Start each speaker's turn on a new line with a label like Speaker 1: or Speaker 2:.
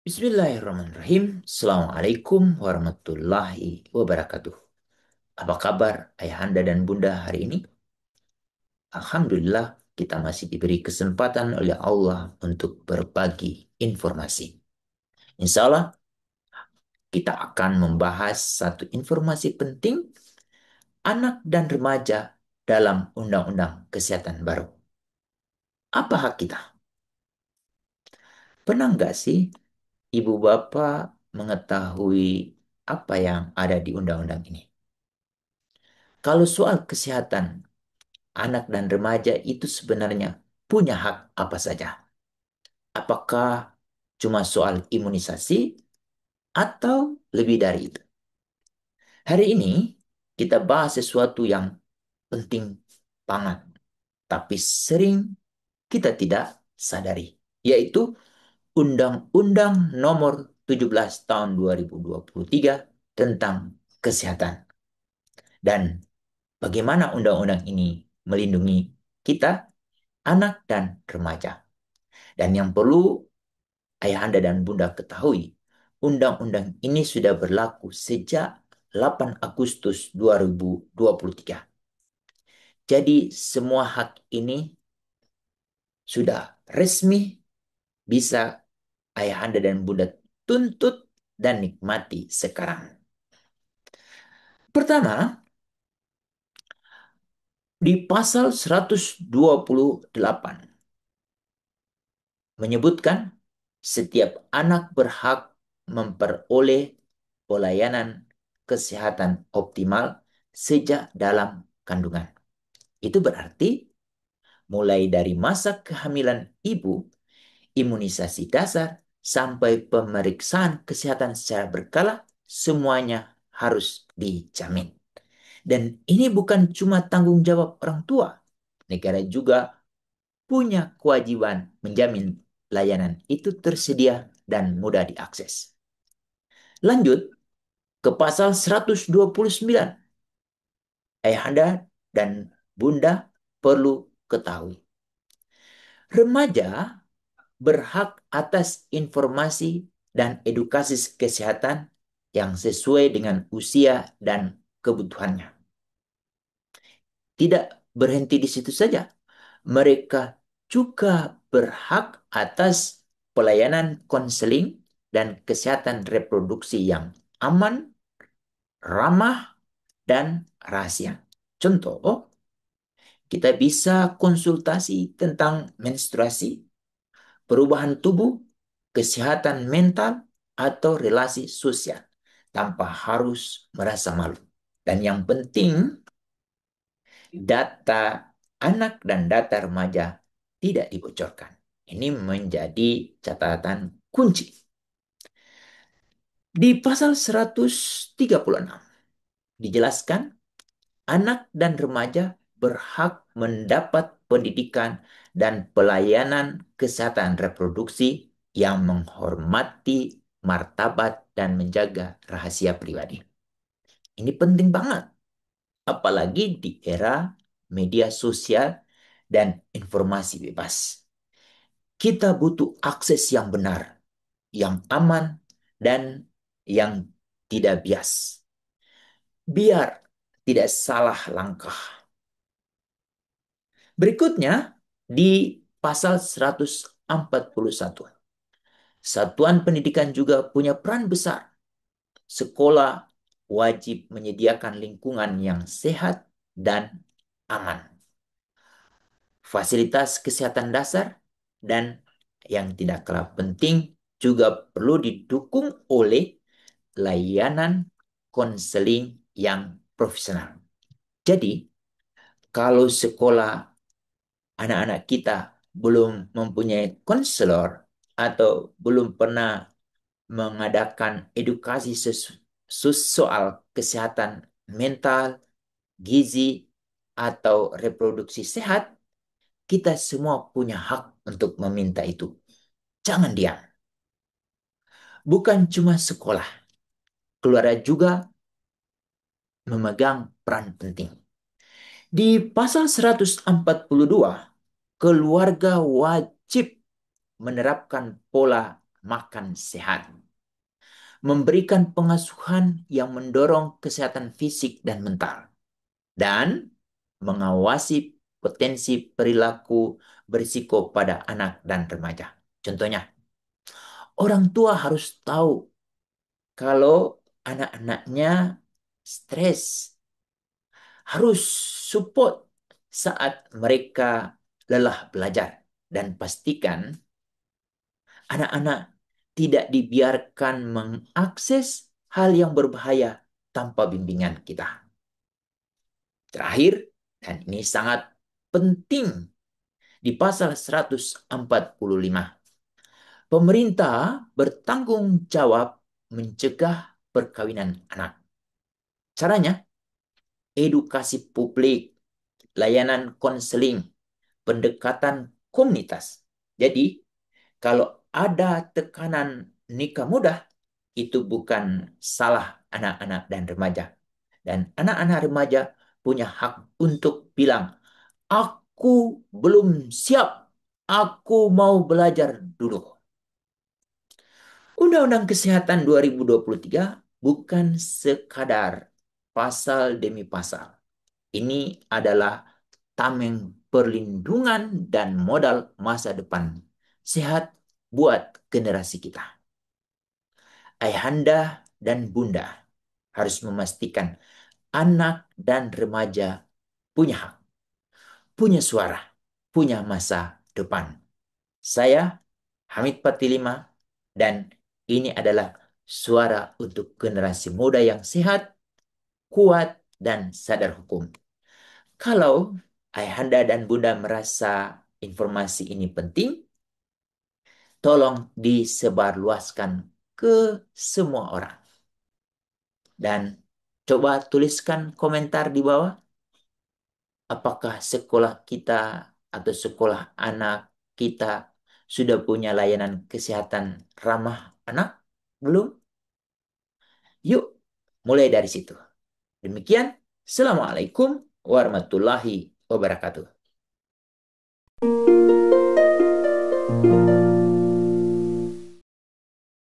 Speaker 1: Bismillahirrahmanirrahim. Assalamualaikum warahmatullahi wabarakatuh. Apa kabar ayahanda dan bunda hari ini? Alhamdulillah kita masih diberi kesempatan oleh Allah untuk berbagi informasi. Insya Allah kita akan membahas satu informasi penting anak dan remaja dalam Undang-Undang Kesehatan baru. Apa hak kita? Pernah nggak sih ibu bapak mengetahui apa yang ada di undang-undang ini? Kalau soal kesehatan anak dan remaja itu sebenarnya punya hak apa saja? Apakah cuma soal imunisasi atau lebih dari itu? Hari ini kita bahas sesuatu yang penting banget, tapi sering kita tidak sadari, yaitu Undang-Undang Nomor 17 Tahun 2023 tentang kesehatan. Dan bagaimana undang-undang ini melindungi kita, anak dan remaja. Dan yang perlu ayahanda dan bunda ketahui, undang-undang ini sudah berlaku sejak 8 Agustus 2023. Jadi semua hak ini sudah resmi bisa ayahanda dan bunda tuntut dan nikmati sekarang. Pertama, di pasal 128 menyebutkan setiap anak berhak memperoleh pelayanan kesehatan optimal sejak dalam kandungan. Itu berarti mulai dari masa kehamilan ibu, imunisasi dasar, sampai pemeriksaan kesehatan secara berkala, semuanya harus dijamin. Dan ini bukan cuma tanggung jawab orang tua, negara juga punya kewajiban menjamin layanan itu tersedia dan mudah diakses. Lanjut ke pasal 129. Ayahanda dan bunda perlu ketahui. Remaja berhak atas informasi dan edukasi kesehatan yang sesuai dengan usia dan kebutuhannya. Tidak berhenti di situ saja. Mereka juga berhak atas pelayanan konseling dan kesehatan reproduksi yang aman, ramah, dan rahasia. Contoh, kita bisa konsultasi tentang menstruasi, perubahan tubuh, kesehatan mental, atau relasi sosial tanpa harus merasa malu. Dan yang penting, data anak dan data remaja tidak dibocorkan. Ini menjadi catatan kunci. Di pasal 136 dijelaskan anak dan remaja berhak mendapat pendidikan dan pelayanan kesehatan reproduksi yang menghormati martabat dan menjaga rahasia pribadi. Ini penting banget, apalagi di era media sosial dan informasi bebas. Kita butuh akses yang benar, yang aman, dan yang tidak bias. Biar tidak salah langkah. Berikutnya, di pasal 141. Satuan pendidikan juga punya peran besar. Sekolah wajib menyediakan lingkungan yang sehat dan aman, fasilitas kesehatan dasar, dan yang tidak kalah penting juga perlu didukung oleh layanan konseling yang profesional. Jadi, kalau sekolah anak-anak kita belum mempunyai konselor atau belum pernah mengadakan edukasi soal kesehatan mental, gizi, atau reproduksi sehat, kita semua punya hak untuk meminta itu. Jangan diam. Bukan cuma sekolah, keluarga juga memegang peran penting. Di pasal 142, keluarga wajib menerapkan pola makan sehat, memberikan pengasuhan yang mendorong kesehatan fisik dan mental, dan mengawasi potensi perilaku berisiko pada anak dan remaja. Contohnya, orang tua harus tahu kalau anak-anaknya stres, harus support saat mereka lelah belajar, dan pastikan anak-anak tidak dibiarkan mengakses hal yang berbahaya tanpa bimbingan kita. Terakhir, dan ini sangat penting, di pasal 145, pemerintah bertanggung jawab mencegah perkawinan anak. Caranya, edukasi publik, layanan konseling, pendekatan komunitas. Jadi, kalau ada tekanan nikah muda, itu bukan salah anak-anak dan remaja. Dan anak-anak remaja punya hak untuk bilang, aku belum siap, aku mau belajar dulu. Undang-Undang Kesehatan 2023 bukan sekadar pasal demi pasal. Ini adalah tameng perlindungan dan modal masa depan sehat buat generasi kita. Ayahanda dan bunda harus memastikan anak dan remaja punya hak, punya suara, punya masa depan. Saya Hamid Patilima, dan ini adalah suara untuk generasi muda yang sehat, kuat, dan sadar hukum. Kalau ayahanda dan bunda merasa informasi ini penting, tolong disebarluaskan ke semua orang. Dan coba tuliskan komentar di bawah, apakah sekolah kita atau sekolah anak kita sudah punya layanan kesehatan ramah anak? Belum? Yuk, mulai dari situ. Demikian, Assalamualaikum warahmatullahi wabarakatuh.